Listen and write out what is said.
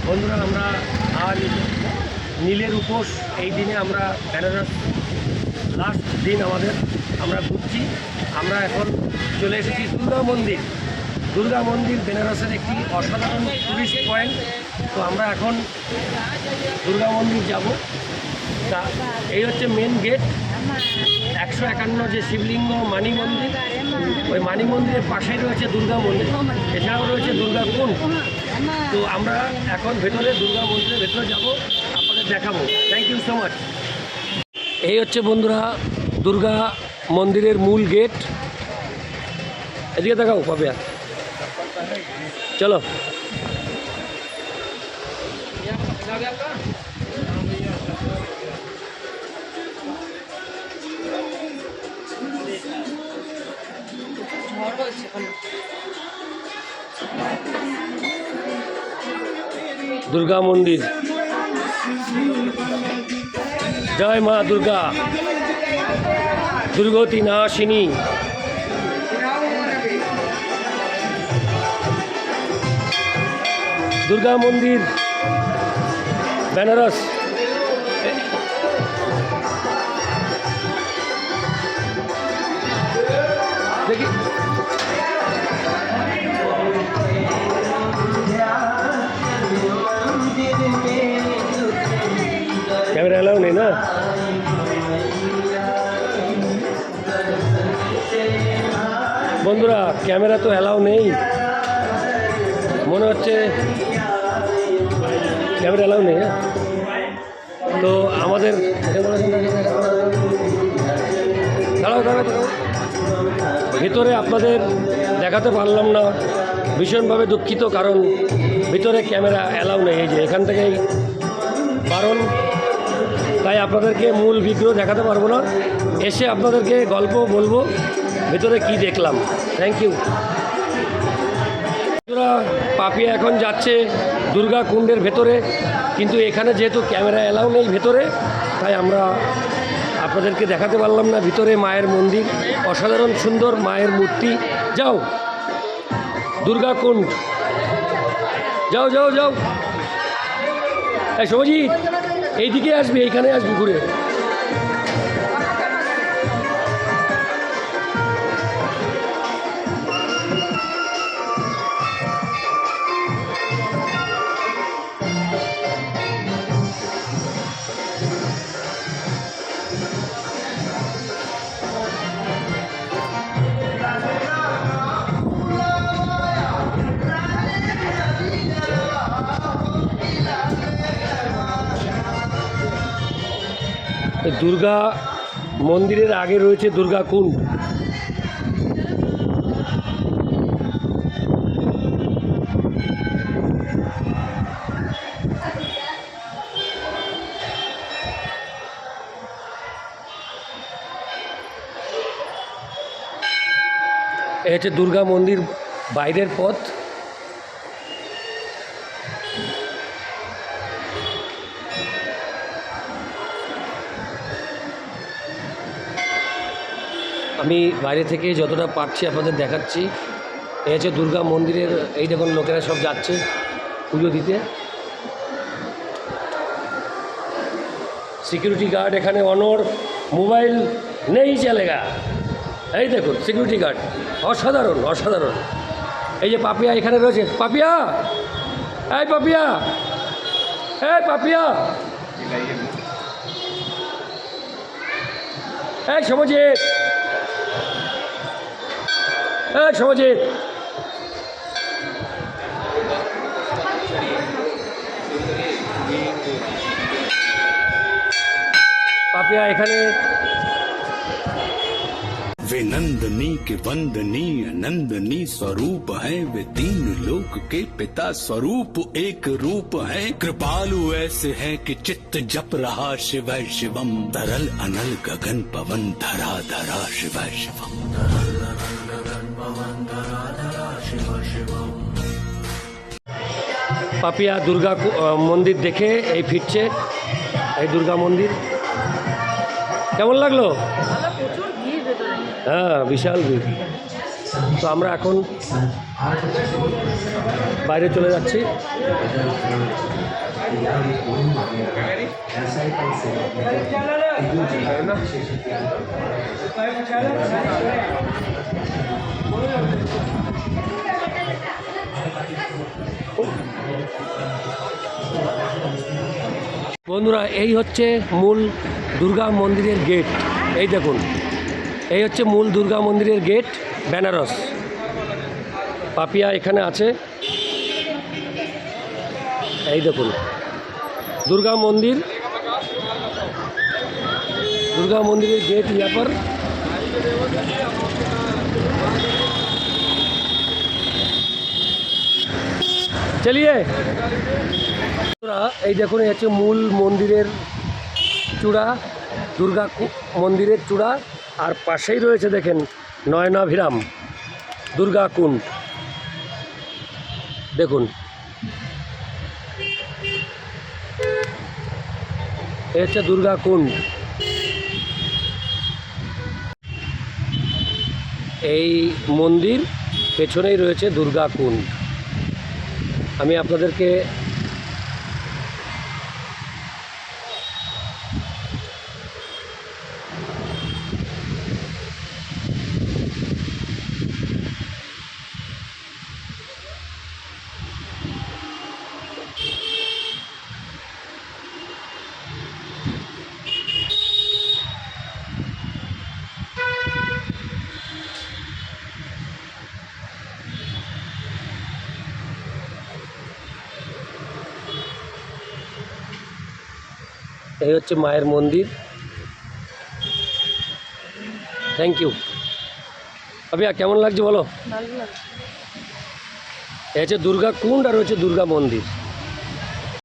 বন্ধুরা আমরা আজ নীলের উপোস এই দিনে আমরা বেনারস লাস্ট দিন আমাদের আমরা ঘুরছি। আমরা এখন চলে এসেছি দুর্গা মন্দির বেনারসের একটি অসাধারণ টুরিস্ট পয়েন্ট। তো আমরা এখন দুর্গা মন্দির যাব। তা এই হচ্ছে মেন গেট, 151 যে শিবলিঙ্গ মানি মন্দির, ওই মানি মন্দিরের পাশেই রয়েছে দুর্গা মন্দির, এছাড়াও রয়েছে দুর্গা কুণ্ড। তো আমরা এখন ভেতরে দুর্গা মন্দিরের ভেতরে যাব, আপনাদের দেখাবো। Thank you so much. এই হচ্ছে বন্ধুরা দুর্গা মন্দিরের মূল গেট। এদিকে দেখাও পাপিয়া, চলো। দুর্গা মন্দির, জয় মা দুর্গা, দুর্গতি নাশিনী। দুর্গা মন্দির বেনারস। দেখি ক্যামেরা এলাও নেই না? বন্ধুরা ক্যামেরা তো এলাও নেই, মনে হচ্ছে ক্যামেরা এলাও নেই। তো আমাদের ভিতরে আপনাদের দেখাতে পারলাম না, ভীষণভাবে দুঃখিত, কারণ ভিতরে ক্যামেরা এলাও নেই। এই যে এখান থেকেই বারণ, তাই আপনাদেরকে মূল বিগ্রহ দেখাতে পারবো না। এসে আপনাদেরকে গল্প বলবো ভিতরে কি দেখলাম। Thank you. পাপিয়া এখন যাচ্ছে দুর্গা কুণ্ডের ভেতরে, কিন্তু এখানে যেহেতু ক্যামেরা এলাও নেই ভেতরে, তাই আমরা আপনাদেরকে দেখাতে পারলাম না। ভিতরে মায়ের মন্দির, অসাধারণ সুন্দর মায়ের মূর্তি। যাও দুর্গা কুণ্ড, যাও যাও যাও। সবজিৎ এইদিকে আসবি, এইখানে আসবি ঘুরে। দুর্গা মন্দিরের আগে রয়েছে দুর্গা কুণ্ড। এই হচ্ছে দুর্গা মন্দির বাইরের পথ। আমি বাইরে থেকে যতটা পারছি আপনাদের দেখাচ্ছি। এই হচ্ছে দুর্গা মন্দিরের, এই দেখুন লোকেরা সব যাচ্ছে পুজো দিতে। সিকিউরিটি গার্ড এখানে অনর, মোবাইল নেই চলেগা। এই দেখুন সিকিউরিটি গার্ড, অসাধারণ অসাধারণ। এই যে পাপিয়া এখানে রয়েছে। পাপিয়া, এই পাপিয়া, এই পাপিয়া, এই সমাজের, সমাজের। পাপিয়া এখানে। वे नंदनी के वंदनीय नंदनी स्वरूप है, वे तीन लोक के पिता स्वरूप एक रूप है। कृपालु ऐसे है कि चित्त जप रहा शिव शिवम, तरल अनल गगन पवन धरा धरा शिव शिवम। পাপিয়া দুর্গা মন্দির দেখে এই ফিরছে। এই দুর্গা মন্দির কেমন লাগলো? হ্যাঁ, বিশাল ভিড়। তো আমরা এখন বাইরে চলে যাচ্ছি। বন্ধুরা, এই হচ্ছে মূল দুর্গা মন্দিরের গেট। এই দেখুন, এই হচ্ছে মূল দুর্গা মন্দিরের গেট বেনারস। পাপিয়া এখানে আছে, এই দেখুন দুর্গা মন্দির, दुर्गा मंदिर गेट यहाँ पर। चलिए এই দেখুন এই হচ্ছে মূল মন্দিরের চূড়া, দুর্গা মন্দিরের চূড়া। আর পাশেই রয়েছে দেখেন নয়নাভিরাম দুর্গা কুণ্ড। দেখুন এই হচ্ছে দুর্গা কুণ্ড। এই মন্দির পেছনেই রয়েছে দুর্গা কুণ্ড। আমি আপনাদেরকে এই হচ্ছে মায়ের মন্দির। Thank you. আবিয়া কেমন লাগছে বলো? এই হচ্ছে দুর্গা কুণ্ড আর হচ্ছে দুর্গা মন্দির।